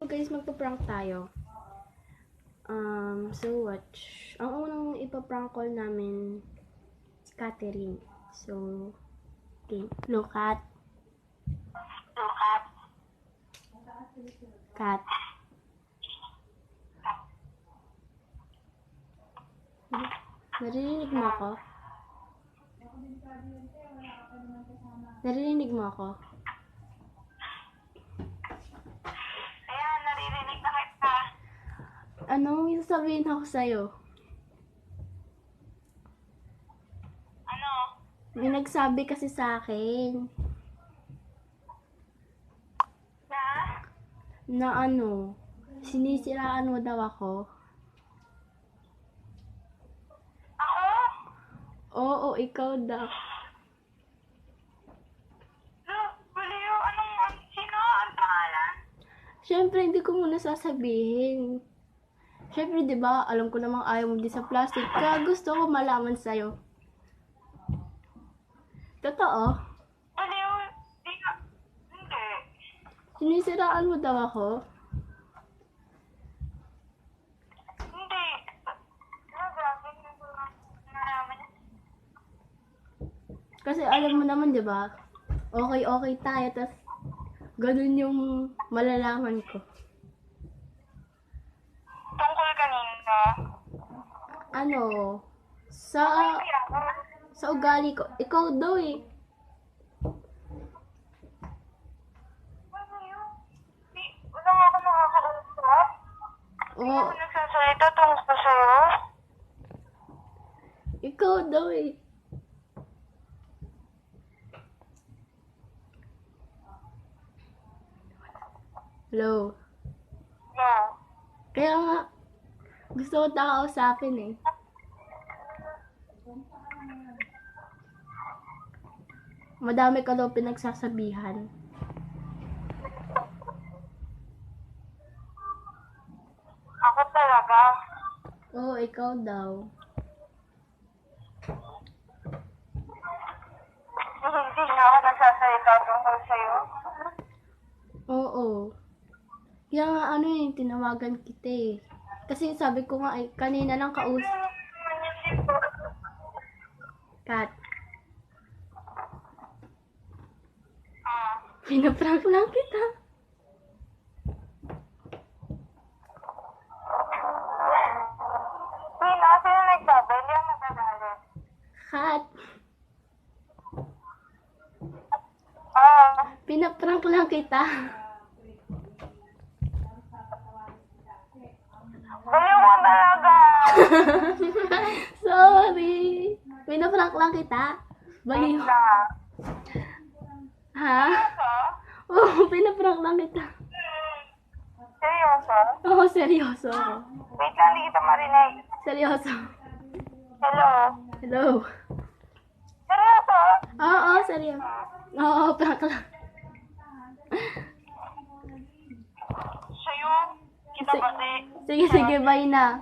Guys, magpa-prank tayo. So watch. Ang unang ipa-prank call namin si Catherine. So, okay. Look at. Cat. Naririnig mo ako? Naririnig mo ako? Ayan, naririnig na kita. Anong sasabihin ako sa'yo? Ano? May nagsabi kasi sa akin Na? na sinisiraan mo daw ako. Ako? Oo, ikaw daw. Baliw, sino ang pangalan? Siyempre, hindi ko muna sasabihin. Siyempre, di ba, alam ko namang ayaw mo din sa plastic. Kaya gusto ko malaman sa'yo. Totoo? Baliw, hindi. Sinisiraan mo daw ako? Hindi. Grabe, naraman. Kasi alam mo naman, di ba? Okay tayo, tas ganun yung malalaman ko. Tungkol kanina. Sa ugali ko. Ikaw daw eh. Baliw, wala nga ako nakakausap. Hindi Oo, ako nagsasalita tungkol sa'yo. ikaw daw eh. Hello. No. Kaya nga, gusto ko kausapin eh. Madami ka daw pinagsasabihan. Ako talaga. Oo, ikaw daw. Hindi na ako nagsasalita tungkol sa'yo. Oo. Kaya nga tinawagan kita eh. Kasi sabi ko nga kanina lang Kat, pinaprank lang kita. Sino? Sino nagsabi? Hindi ako nagagalit. Kat, pinaprank lang kita. Baliw mo talaga. Sorry. Pinaprank lang kita. Baliw. Ha? Oo, pinaprank lang kita. Seryoso? Oo, seryoso. Wait lang, hindi kita marinig. Seryoso. Hello? Hello. Seryoso? Oo, seryoso. Oo, prank lang. Sa'yo? Kita pati. Sige, bye na.